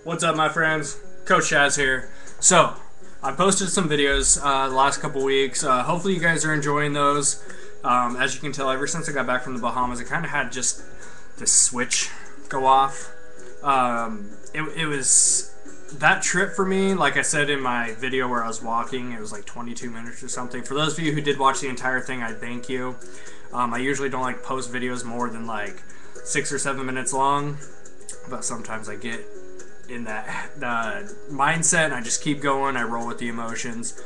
What's up, my friends? Coach Chaz here. So, I posted some videos the last couple weeks. Hopefully you guys are enjoying those. As you can tell, ever since I got back from the Bahamas, I kind of had just this switch go off. It was that trip for me, like I said in my video where I was walking, it was like 22 minutes or something. For those of you who did watch the entire thing, I thank you. I usually don't like post videos more than like 6 or 7 minutes long, but sometimes I get in that mindset and I just keep going. I roll with the emotions.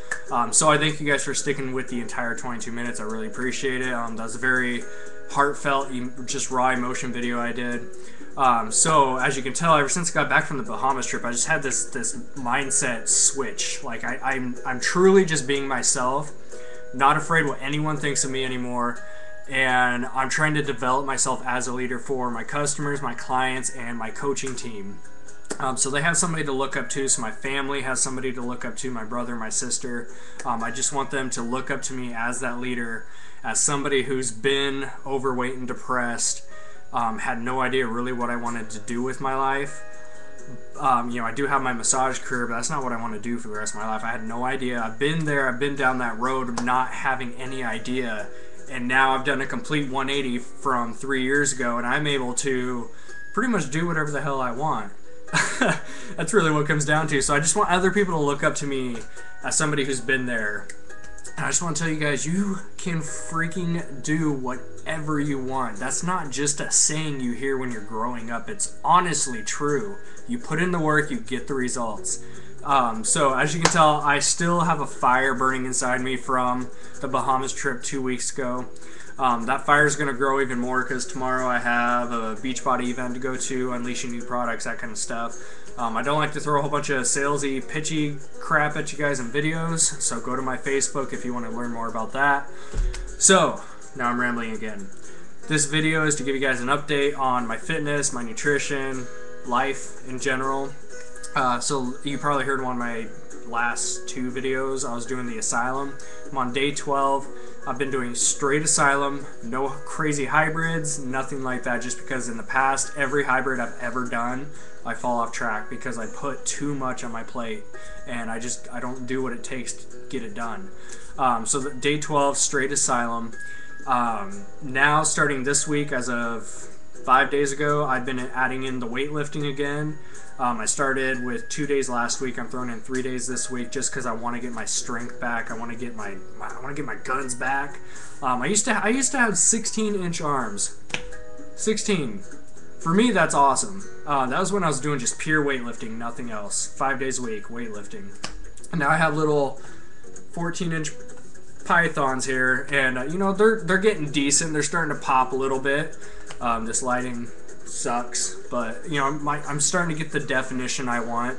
So I thank you guys for sticking with the entire 22 minutes. I really appreciate it. That was a very heartfelt, just raw emotion video I did. So as you can tell, ever since I got back from the Bahamas trip, I just had this mindset switch. Like I'm truly just being myself, not afraid what anyone thinks of me anymore. And I'm trying to develop myself as a leader for my customers, my clients, and my coaching team. So they have somebody to look up to, so my family has somebody to look up to, my brother, my sister. I just want them to look up to me as that leader, as somebody who's been overweight and depressed, had no idea really what I wanted to do with my life. I do have my massage career, but that's not what I want to do for the rest of my life. I had no idea. I've been there, I've been down that road of not having any idea, and now I've done a complete 180 from 3 years ago, and I'm able to pretty much do whatever the hell I want. That's really what it comes down to. So I just want other people to look up to me as somebody who's been there. And I just want to tell you guys, you can freaking do whatever you want. That's not just a saying you hear when you're growing up. It's honestly true. You put in the work, you get the results. So as you can tell, I still have a fire burning inside me from the Bahamas trip 2 weeks ago. That fire is going to grow even more because tomorrow I have a Beachbody event to go to, unleashing new products, that kind of stuff. I don't like to throw a whole bunch of salesy, pitchy crap at you guys in videos, so go to my Facebook if you want to learn more about that. So, now I'm rambling again. This video is to give you guys an update on my fitness, my nutrition, life in general. So you probably heard one of my last 2 videos. I was doing the Asylum. I'm on day 12. I've been doing straight Asylum, no crazy hybrids, nothing like that, just because in the past, every hybrid I've ever done, I fall off track because I put too much on my plate, and I don't do what it takes to get it done. So day 12, straight Asylum. Now, starting this week, as of 5 days ago, I've been adding in the weightlifting again. I started with 2 days last week. I'm throwing in 3 days this week just because I want to get my strength back. I want to get my guns back. I used to have 16-inch arms. 16. For me, that's awesome. That was when I was doing just pure weightlifting, nothing else. 5 days a week weightlifting. And now I have little 14-inch pythons here, and they're getting decent. They're starting to pop a little bit. This lighting sucks, but I'm starting to get the definition I want.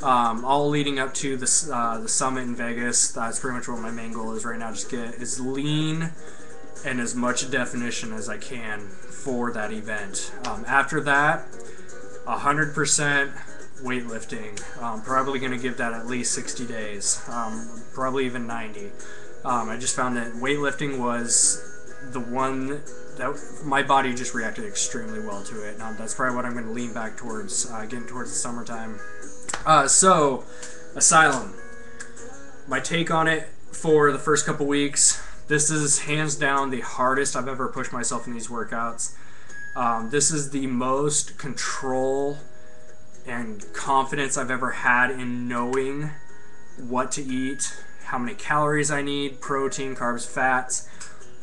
All leading up to the summit in Vegas. That's pretty much what my main goal is right now. Just get as lean and as much definition as I can for that event. After that, 100% weightlifting. Probably going to give that at least 60 days, probably even 90. I just found that weightlifting was the one that my body just reacted extremely well to it. That's probably what I'm going to lean back towards, getting towards the summertime. So, Asylum. My take on it for the first couple weeks. This is hands down the hardest I've ever pushed myself in these workouts. This is the most control and confidence I've ever had in knowing what to eat, how many calories I need, protein, carbs, fats.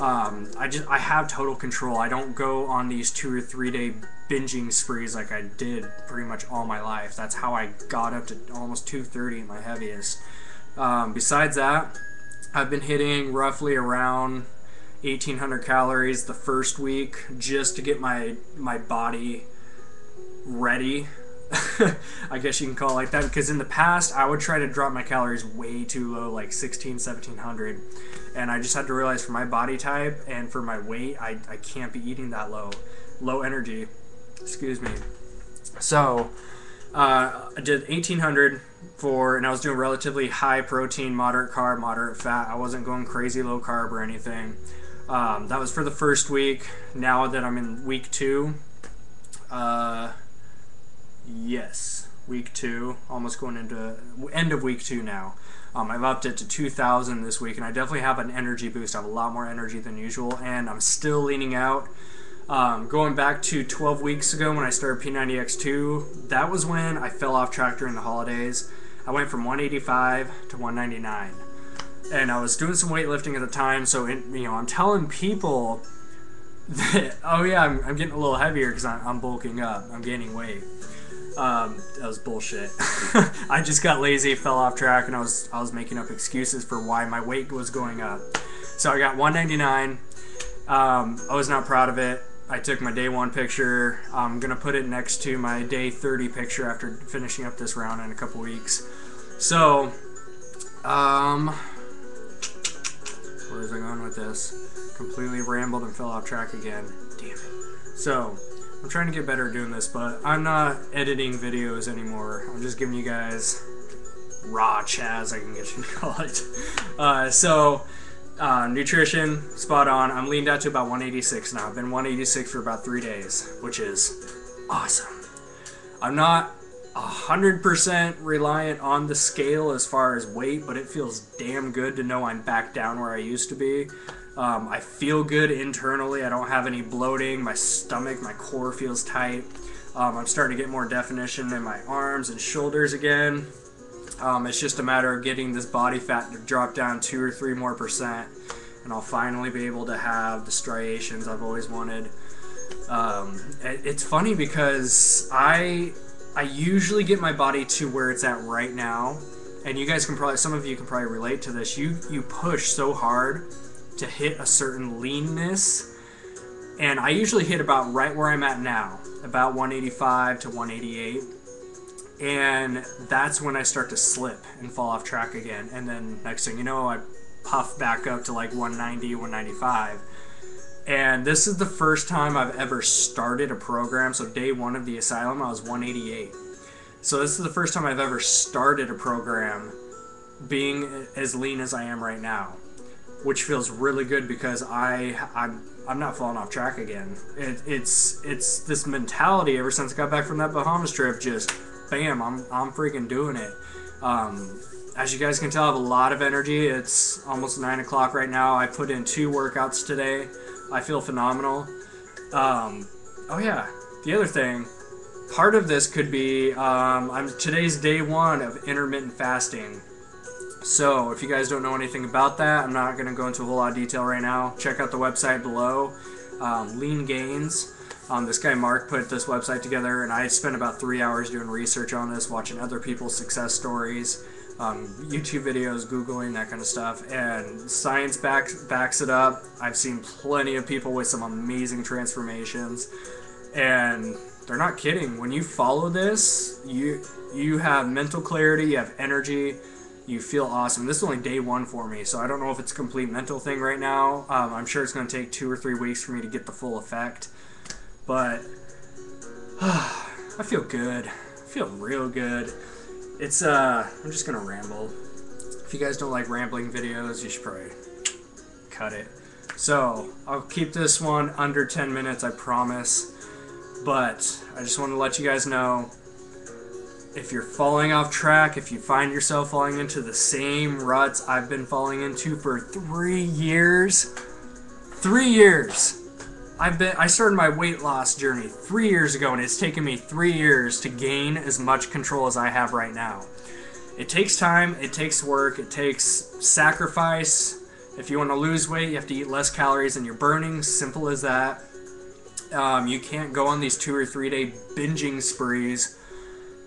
I have total control. I don't go on these 2 or 3 day binging sprees like I did pretty much all my life. That's how I got up to almost 230 at my heaviest. Besides that, I've been hitting roughly around 1,800 calories the first week just to get my body ready. I guess you can call it like that, because in the past I would try to drop my calories way too low, like 1,700, and I just had to realize for my body type and for my weight, I can't be eating that low energy, excuse me. So I did 1,800 and I was doing relatively high protein, moderate carb, moderate fat. I wasn't going crazy low carb or anything. That was for the first week. Now that I'm in week 2, yes, week 2, almost going into end of week 2 now. I've upped it to 2,000 this week, and I definitely have an energy boost. I have a lot more energy than usual, and I'm still leaning out. Going back to 12 weeks ago when I started P90X2, that was when I fell off track during the holidays. I went from 185 to 199, and I was doing some weightlifting at the time. So I'm telling people that, oh yeah, I'm getting a little heavier because I'm bulking up, I'm gaining weight. That was bullshit. I just got lazy, fell off track, and I was making up excuses for why my weight was going up. So I got 199. I was not proud of it. I took my day 1 picture. I'm gonna put it next to my day 30 picture after finishing up this round in a couple weeks. So, where is I going with this? Completely rambled and fell off track again. Damn it. So, I'm trying to get better at doing this, but I'm not editing videos anymore. I'm just giving you guys raw Chaz, I can get you to call it. Nutrition, spot on. I'm leaned out to about 186 now. I've been 186 for about 3 days, which is awesome. I'm not 100% reliant on the scale as far as weight, but it feels damn good to know I'm back down where I used to be. I feel good internally. I don't have any bloating. My stomach, my core feels tight. I'm starting to get more definition in my arms and shoulders again. It's just a matter of getting this body fat to drop down 2 or 3 more percent, and I'll finally be able to have the striations I've always wanted. It's funny because I usually get my body to where it's at right now, and you guys can probably, some of you can probably relate to this. You push so hard to hit a certain leanness, and I usually hit about right where I'm at now, about 185 to 188, and that's when I start to slip and fall off track again. And then next thing you know, I puff back up to like 190, 195. And this is the first time I've ever started a program. So day 1 of the Asylum, I was 188. So this is the first time I've ever started a program being as lean as I am right now, which feels really good because I'm not falling off track again. It's this mentality ever since I got back from that Bahamas trip. Just bam, I'm freaking doing it. As you guys can tell, I have a lot of energy. It's almost 9 o'clock right now. I put in 2 workouts today. I feel phenomenal. Oh yeah, the other thing, part of this could be today's day 1 of intermittent fasting. So if you guys don't know anything about that, I'm not going to go into a whole lot of detail right now. Check out the website below, Lean Gains. This guy Mark put this website together, and I spent about 3 hours doing research on this, watching other people's success stories, YouTube videos, Googling, that kind of stuff, and science backs it up. I've seen plenty of people with some amazing transformations, and they're not kidding. When you follow this, you have mental clarity, you have energy, you feel awesome. This is only day 1 for me, so I don't know if it's a complete mental thing right now. I'm sure it's going to take 2 or 3 weeks for me to get the full effect, but I feel good. I feel real good. It's I'm just gonna ramble. If you guys don't like rambling videos, you should probably cut it. So I'll keep this one under 10 minutes, I promise. But I just want to let you guys know, if you're falling off track, if you find yourself falling into the same ruts I've been falling into for 3 years, 3 years. I started my weight loss journey 3 years ago, and it's taken me 3 years to gain as much control as I have right now. It takes time, it takes work, it takes sacrifice. If you want to lose weight, you have to eat less calories than you're burning. Simple as that. You can't go on these 2 or 3 day binging sprees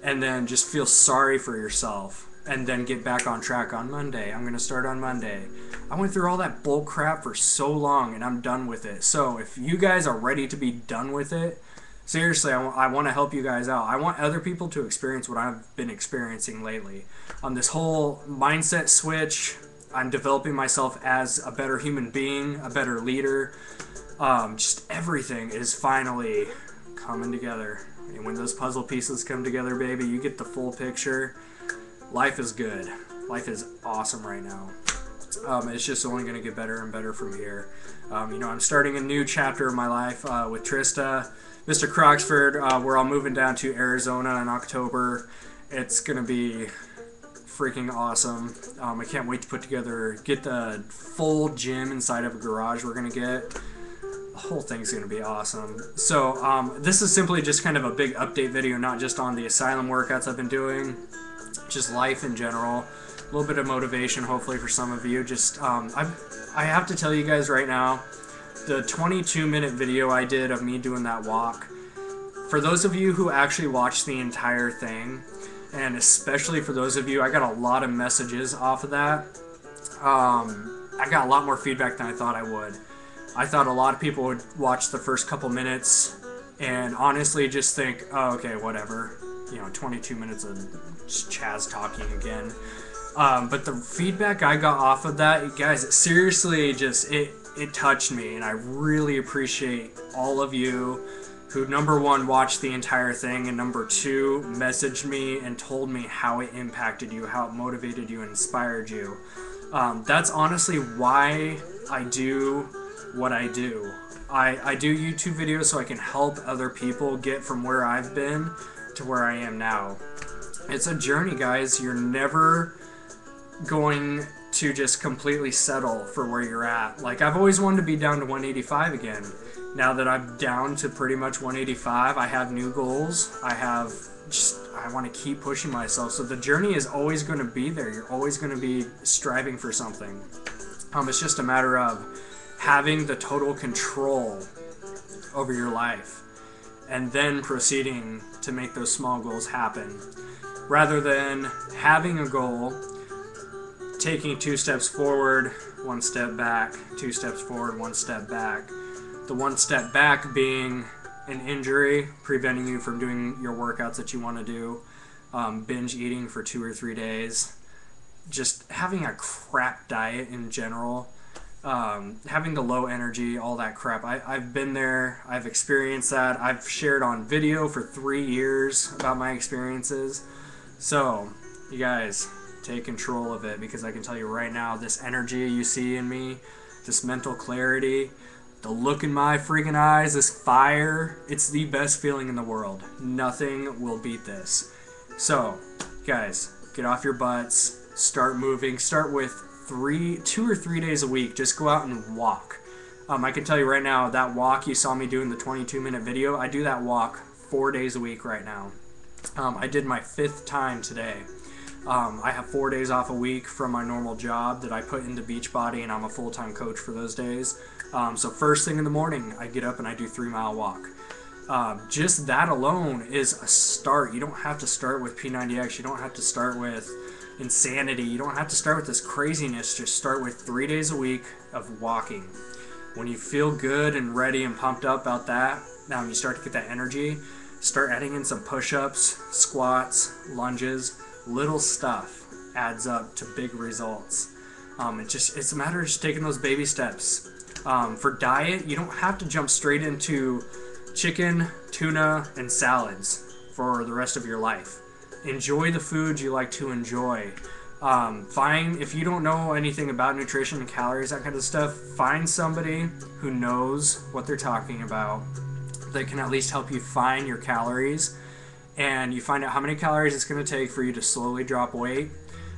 and then just feel sorry for yourself and then get back on track on Monday. I'm going to start on Monday. I went through all that bull crap for so long, and I'm done with it. So if you guys are ready to be done with it, seriously, I want to help you guys out. I want other people to experience what I've been experiencing lately. On this whole mindset switch, I'm developing myself as a better human being, a better leader. Just everything is finally coming together. And when those puzzle pieces come together, baby, you get the full picture. Life is good. Life is awesome right now. It's just only going to get better and better from here. I'm starting a new chapter of my life with Trista, Mr. Croxford. We're all moving down to Arizona in October, It's gonna be freaking awesome. I can't wait to get the full gym inside of a garage we're gonna get. The whole thing's gonna be awesome. So this is simply just kind of a big update video, not just on the Asylum workouts I've been doing, just life in general. A little bit of motivation, hopefully, for some of you. Just I have to tell you guys right now, the 22-minute video I did of me doing that walk, for those of you who actually watched the entire thing, and especially for those of you, I got a lot of messages off of that. I got a lot more feedback than I thought I would. I thought a lot of people would watch the first couple minutes and honestly just think, oh, okay, whatever. 22 minutes of Chaz talking again. But the feedback I got off of that, guys, it seriously just, it touched me, and I really appreciate all of you who, number one, watched the entire thing, and number two, messaged me and told me how it impacted you, how it motivated you and inspired you. That's honestly why I do what I do. I do YouTube videos so I can help other people get from where I've been to where I am now. It's a journey, guys. You're never going to just completely settle for where you're at. Like, I've always wanted to be down to 185 again. Now that I'm down to pretty much 185, I have new goals. I want to keep pushing myself. So the journey is always going to be there. You're always going to be striving for something. It's just a matter of having the total control over your life and then proceeding to make those small goals happen, rather than having a goal, taking 2 steps forward, 1 step back, 2 steps forward, 1 step back. The 1 step back being an injury, preventing you from doing your workouts that you want to do, binge eating for 2 or 3 days, just having a crap diet in general, having the low energy, all that crap. I've been there. I've experienced that. I've shared on video for 3 years about my experiences. So, you guys, take control of it, because I can tell you right now, this energy you see in me, this mental clarity, the look in my freaking eyes, this fire, it's the best feeling in the world. Nothing will beat this. So, guys, get off your butts, start moving, start with 2 or 3 days a week. Just go out and walk. I can tell you right now, that walk you saw me do in the 22-minute video, I do that walk 4 days a week right now. I did my 5th time today. I have 4 days off a week from my normal job that I put into Beachbody, and I'm a full-time coach for those days. So first thing in the morning, I get up and I do 3-mile walk. Just that alone is a start. You don't have to start with P90X. You don't have to start with insanity. You don't have to start with this craziness. Just start with 3 days a week of walking. When you feel good and ready and pumped up about that, now when you start to get that energy, start adding in some push-ups, squats, lunges. Little stuff adds up to big results. It's a matter of just taking those baby steps. For diet, you don't have to jump straight into chicken, tuna, and salads for the rest of your life. Enjoy the foods you like to enjoy. If you don't know anything about nutrition and calories, that kind of stuff, find somebody who knows what they're talking about that can at least help you find your calories, and you find out how many calories it's going to take for you to slowly drop weight,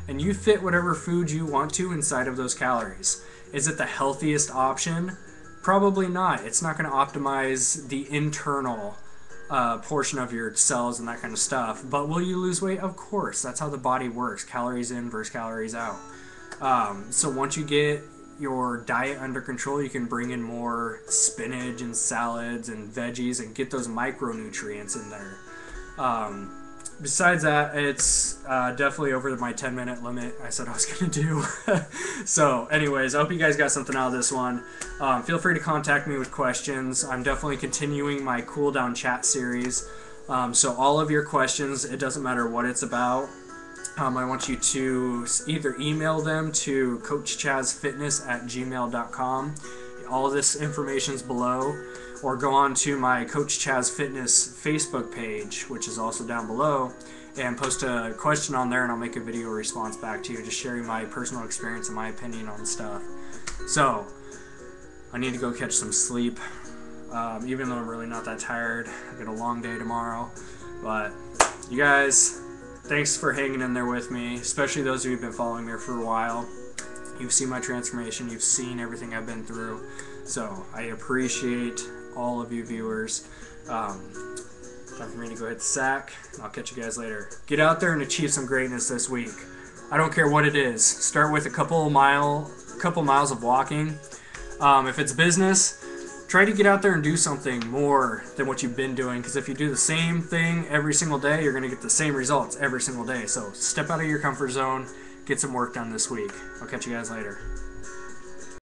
and you fit whatever food you want to inside of those calories. Is it the healthiest option? Probably not. It's not going to optimize the internal portion of your cells and that kind of stuff. But will you lose weight? Of course. That's how the body works. Calories in versus calories out. So once you get your diet under control, you can bring in more spinach and salads and veggies and get those micronutrients in there. Besides that, it's definitely over my 10-minute limit I said I was going to do. So anyways, I hope you guys got something out of this one. Feel free to contact me with questions. I'm definitely continuing my cool down chat series. So all of your questions, it doesn't matter what it's about. I want you to either email them to CoachChazFitness@gmail.com. All of this information is below. Or go on to my CoachChazFitness Facebook page, which is also down below, and post a question on there, and I'll make a video response back to you, just sharing my personal experience and my opinion on stuff. So, I need to go catch some sleep, even though I'm really not that tired. I've got a long day tomorrow. But, you guys, thanks for hanging in there with me, especially those of you who've been following me for a while. You've seen my transformation. You've seen everything I've been through. So I appreciate all of you viewers. Time for me to go hit the sack. I'll catch you guys later. Get out there and achieve some greatness this week. I don't care what it is. Start with a couple miles of walking. If it's business, try to get out there and do something more than what you've been doing, because if you do the same thing every single day, you're going to get the same results every single day. So step out of your comfort zone, get some work done this week. I'll catch you guys later.